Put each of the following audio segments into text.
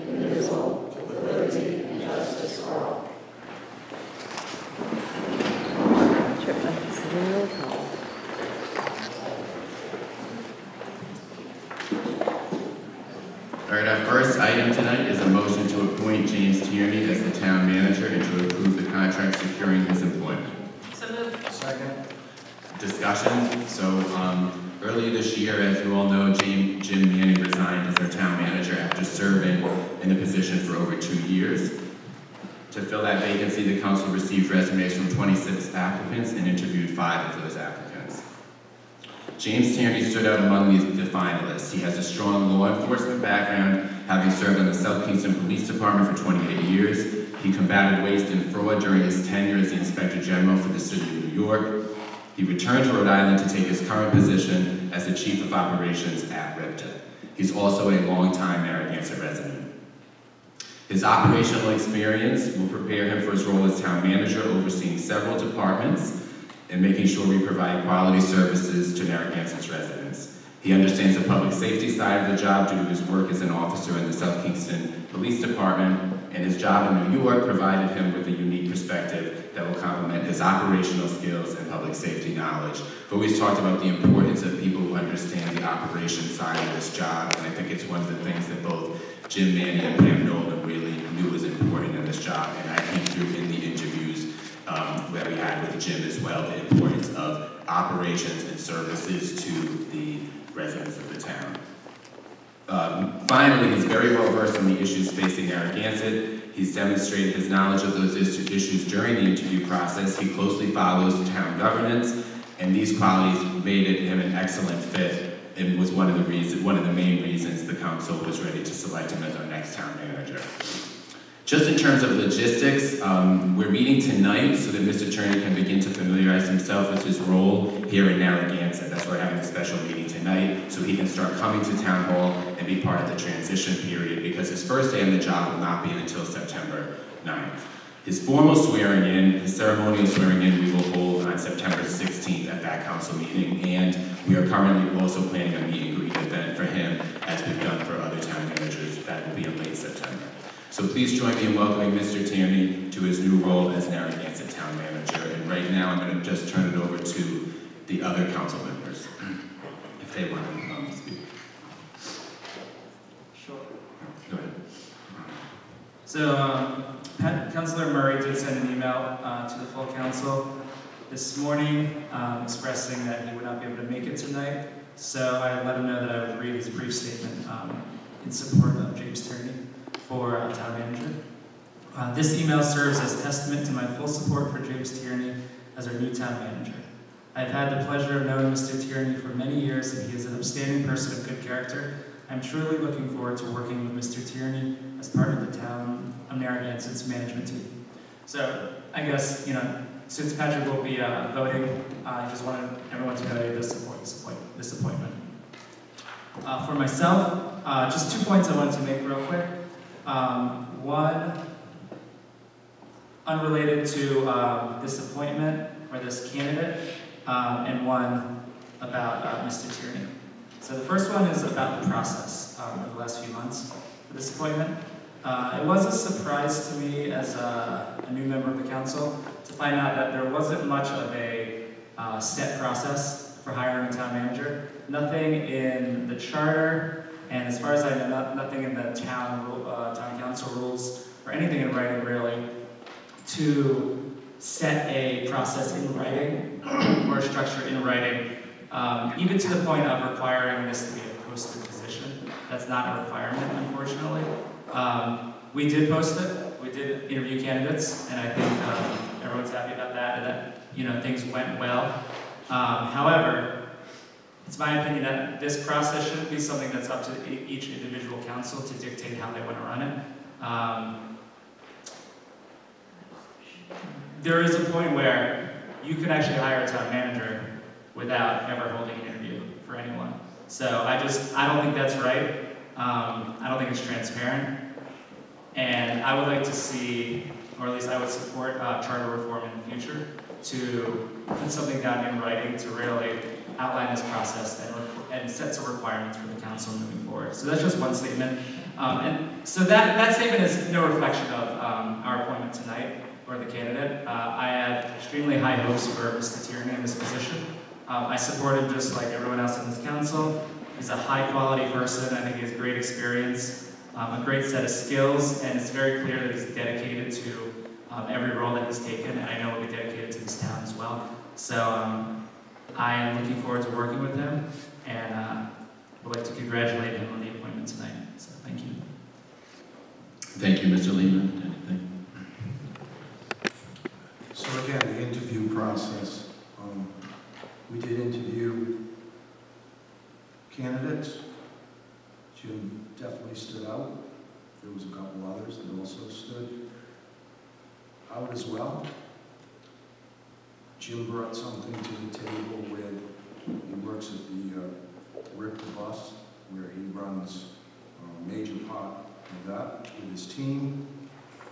indivisible, with liberty and justice for all. All right, our first item tonight is a motion to appoint James Tierney as the town manager and to approve the contract securing his employment. So moved. Second. Discussion. So earlier this year, as you all know, Jim Manning resigned as our town manager after serving in the position for over 2 years. To fill that vacancy, the council received resumes from 26 applicants and interviewed 5 of those applicants. James Tierney stood out among the finalists. He has a strong law enforcement background, having served on the South Kingston Police Department for 28 years. He combated waste and fraud during his tenure as the Inspector General for the City of New York. He returned to Rhode Island to take his current position as the Chief of Operations at RIPTA. He's also a longtime Narragansett resident. His operational experience will prepare him for his role as town manager, overseeing several departments and making sure we provide quality services to Narragansett's residents. He understands the public safety side of the job due to his work as an officer in the South Kingston Police Department, and his job in New York provided him with a unique perspective that will complement his operational skills and public safety knowledge. We've always talked about the importance of people who understand the operations side of this job, and I think it's one of the things that both Jim Manning and Pam Nolan really knew was important in this job, and I came through in the interviews that we had with Jim as well, the importance of operations and services to the residents of the town. Finally, he's very well versed in the issues facing Narragansett. He's demonstrated his knowledge of those issues during the interview process. He closely follows town governance, and these qualities made him an excellent fit and was one of the main reasons the council was ready to select him as our next town manager. Just in terms of logistics, we're meeting tonight so that Mr. Tierney can begin to familiarize himself with his role here in Narragansett. That's why we're having a special meeting tonight, so he can start coming to Town Hall and be part of the transition period, because his first day on the job will not be until September 9th. His formal swearing in, his ceremonial swearing in, we will hold on September 16th at that council meeting, and we are currently also planning a meet and greet event for him, as we've done for other town managers. That will be in late September. So please join me in welcoming Mr. Tierney to his new role as Narragansett Town Manager. And right now, I'm going to just turn it over to the other council members, if they want to speak. Sure. Go ahead. So, Councilor Murray did send an email to the full council this morning expressing that he would not be able to make it tonight. So I let him know that I would read his brief statement in support of James Tierney for town manager. This email serves as testament to my full support for James Tierney as our new town manager. I've had the pleasure of knowing Mr. Tierney for many years, and he is an upstanding person of good character. I'm truly looking forward to working with Mr. Tierney as part of the town of Narragansett's management team. So I guess, since Patrick will be voting, I just wanted everyone to know that he does support this appointment. For myself, just 2 points I wanted to make real quick. One, unrelated to this appointment or this candidate, and one about Mr. Tierney. So the first one is about the process over the last few months for this appointment. It was a surprise to me as a new member of the council to find out that there wasn't much of a set process for hiring a town manager. Nothing in the charter, and as far as I know, nothing in the town council rules or anything in writing really to set a process in writing or a structure in writing, even to the point of requiring this to be a posted position. That's not a requirement, unfortunately. We did post it. We did interview candidates, and I think everyone's happy about that, and that things went well. However, it's my opinion that this process shouldn't be something that's up to each individual council to dictate how they want to run it. There is a point where you can actually hire a town manager without ever holding an interview for anyone. So I don't think that's right. I don't think it's transparent. And I would like to see, or at least I would support charter reform in the future to put something down in writing to really outline this process and set some requirements for the council moving forward. So that's just one statement. And so that statement is no reflection of our appointment tonight or the candidate. I have extremely high hopes for Mr. Tierney in this position. I support him just like everyone else in this council. He's a high-quality person. I think he has great experience, a great set of skills, and it's very clear that he's dedicated to every role that he's taken, and I know he'll be dedicated to this town as well. So I am looking forward to working with him, and would like to congratulate him on the appointment tonight. So thank you. Thank you, Mr. Lehman. Anything? So again, the interview process. We did interview candidates. Jim definitely stood out. There was a couple others that also stood out as well. Jim brought something to the table with, he works at the Rip the Bus, where he runs a major part of that with his team.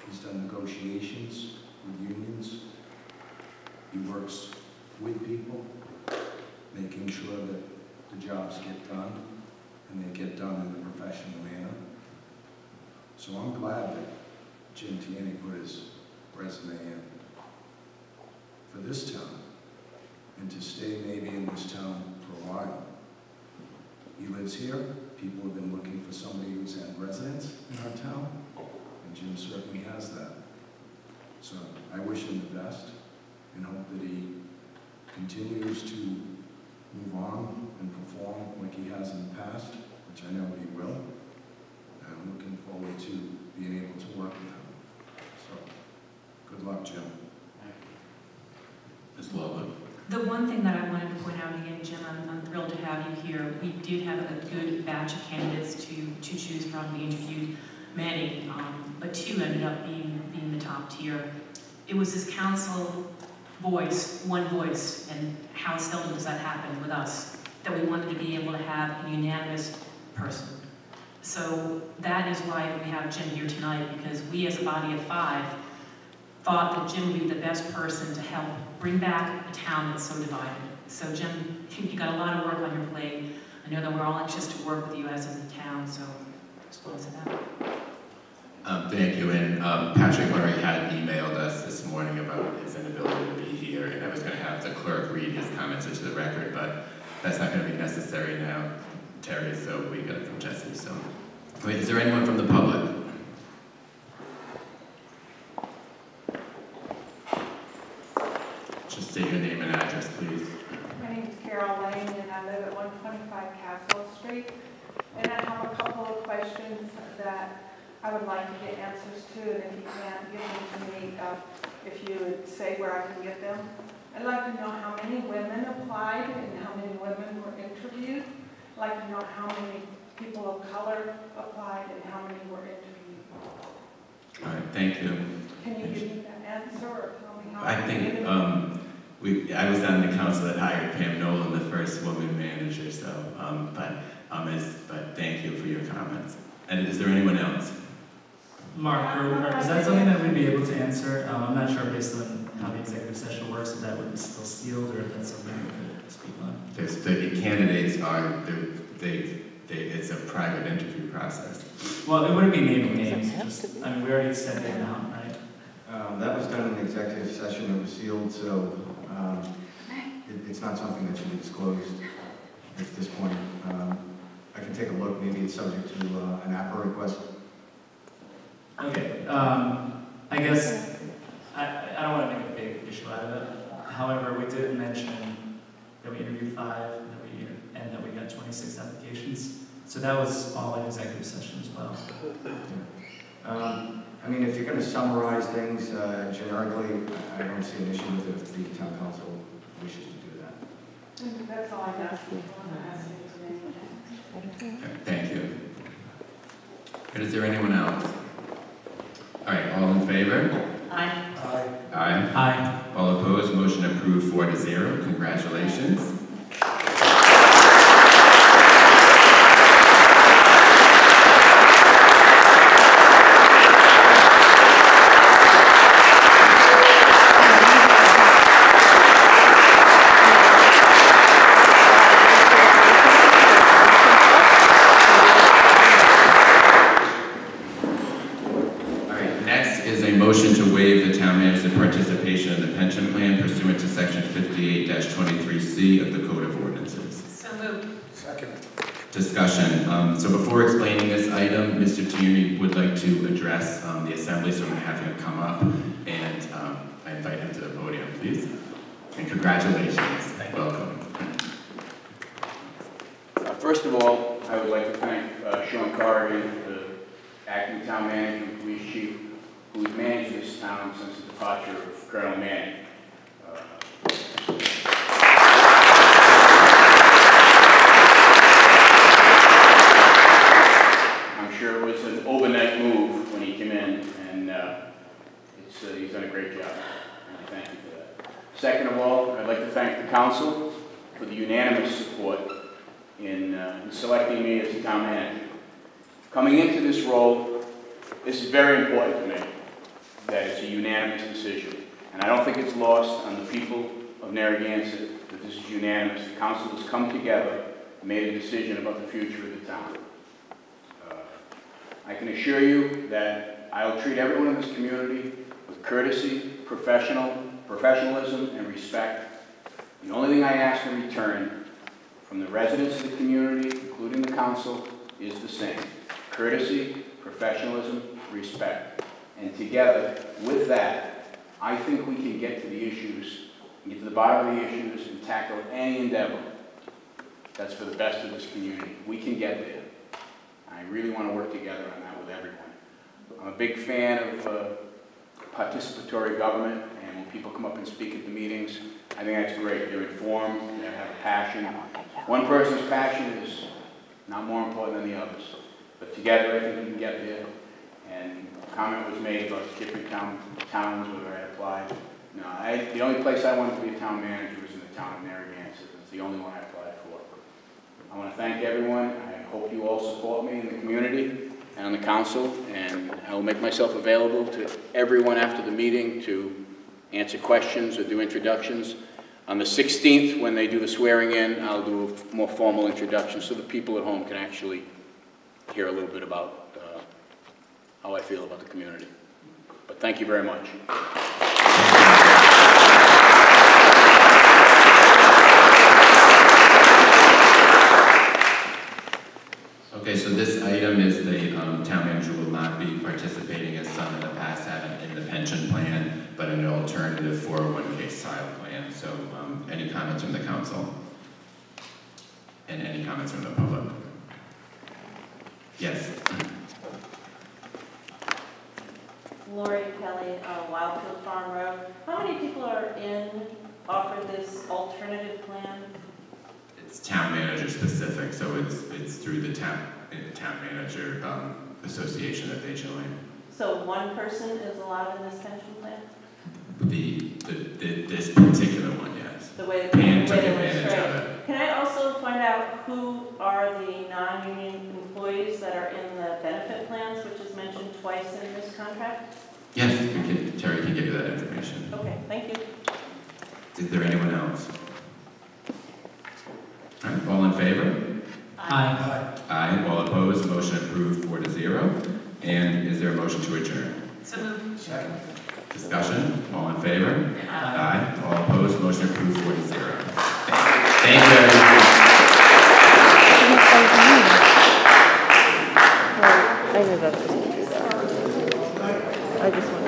He's done negotiations with unions. He works with people, making sure that the jobs get done, and they get done in a professional manner. So I'm glad that Jim Tierney put his resume in for this town, and to stay maybe in this town for a while. He lives here. People have been looking for somebody who's had residence in our town, and Jim certainly has that. So I wish him the best, and hope that he continues to move on and perform like he has in the past, which I know he will. And I'm looking forward to being able to work with him. So, good luck, Jim. Ms. Loveland. The one thing that I wanted to point out again, Jim, I'm thrilled to have you here. We did have a good batch of candidates to choose from. We interviewed many, but two ended up being the top tier. It was this council voice, one voice, and how seldom does that happen with us, that we wanted to be able to have a unanimous person. So that is why we have Jim here tonight, because we as a body of 5 thought that Jim would be the best person to help bring back a town that's so divided. So Jim, you got a lot of work on your plate. I know that we're all anxious to work with you as a town, so just want to say that. Thank you, and Patrick Murray had emailed us this morning about his inability to be here, and I was going to have the clerk read his comments into the record, but that's not going to be necessary now, Terry, so we got it from Jesse. So, wait, is there anyone from the public? Just state your name and address, please. My name is Carol Lane, and I live at 125 Castle Street. And I have a couple of questions that I would like to get answers to, and if you can't give them to me, if you would say where I can get them. I'd like to know how many women applied and how many women were interviewed. I'd like to know how many people of color applied and how many were interviewed. All right, thank you. Can you give me that answer or tell me how I think I was on the council that hired Pam Nolan, the first woman manager. So, but thank you for your comments. And is there anyone else? Mark, is that something that we'd be able to answer? I'm not sure based on how the executive session works, if that would be still sealed or if that's something we could speak on. The candidates are, it's a private interview process. Well, it wouldn't be naming names. Just, I mean, we already said it out, right? That was done in the executive session. It was sealed, so it's not something that should be disclosed at this point. I can take a look. Maybe it's subject to an APRA request. Okay. I guess I don't want to make a big issue out of it. However, we did mention that we interviewed 5 and that we got 26 applications. So that was all in executive session as well. I mean, if you're going to summarize things generically, I don't see an issue with it if the town council wishes to do that. That's all I'm asking for. Okay, thank you. And is there anyone else? All right, all in favor? Aye. Aye. Aye. All opposed, motion approved 4-0. Congratulations. motion to waive the town manager's participation in the pension plan pursuant to section 58-23C of the Code of Ordinances. So moved. Second. Discussion. So before explaining this item, Mr. Tierney would like to address the assembly, so I'm going to have him come up, and I invite him to the podium, please. And congratulations. Welcome. First of all, I would like to thank Sean Corrigan, the acting town manager and police chief, who has managed this town since the departure of Colonel Manning. I'm sure it was an overnight move when he came in, and he's done a great job, and I thank you for that. Second of all, I'd like to thank the council for the unanimous support in selecting me as the town manager. Coming into this role, this is very important to me, that it's a unanimous decision. And I don't think it's lost on the people of Narragansett that this is unanimous. The council has come together and made a decision about the future of the town. I can assure you that I will treat everyone in this community with courtesy, professionalism, and respect. The only thing I ask in return from the residents of the community, including the council, is the same. Courtesy, professionalism, respect. And together, with that, I think we can get to the issues, get to the bottom of the issues, and tackle any endeavor that's for the best of this community. We can get there. I really want to work together on that with everyone. I'm a big fan of participatory government, and when people come up and speak at the meetings, I think that's great. They're informed, they have a passion. One person's passion is not more important than the others. But together, I think we can get there. And a comment was made about different towns, whether I applied. No, the only place I wanted to be a town manager was in the town of Narragansett. It's the only one I applied for. I want to thank everyone. I hope you all support me in the community and on the council, and I will make myself available to everyone after the meeting to answer questions or do introductions. On the 16th, when they do the swearing in, I'll do a more formal introduction so the people at home can actually hear a little bit about how I feel about the community. But thank you very much. Okay, so this item is the town manager will not be participating as some in the past have in the pension plan, but in an alternative 401k style plan. So any comments from the council? And any comments from the public? Yes. Lori Kelly, Wildfield Farm Road. How many people are offered this alternative plan? It's town manager specific, so it's through the town manager association that they join. So one person is allowed in this pension plan? This particular one, yes. The way Pam took they advantage illustrate. of it. Can I also find out who are the non-union employees that are in the benefit plans, which is mentioned twice in this contract? Yes, Terry can give you that information. Okay, thank you. Is there anyone else? All right, all in favor? Aye. Aye. All opposed? Motion approved 4-0. And is there a motion to adjourn? So moved. Second. Discussion? All in favor? Aye. Aye. All opposed? Motion approved 4-0. Thank you, everyone. I knew that was going to do that. I just wanted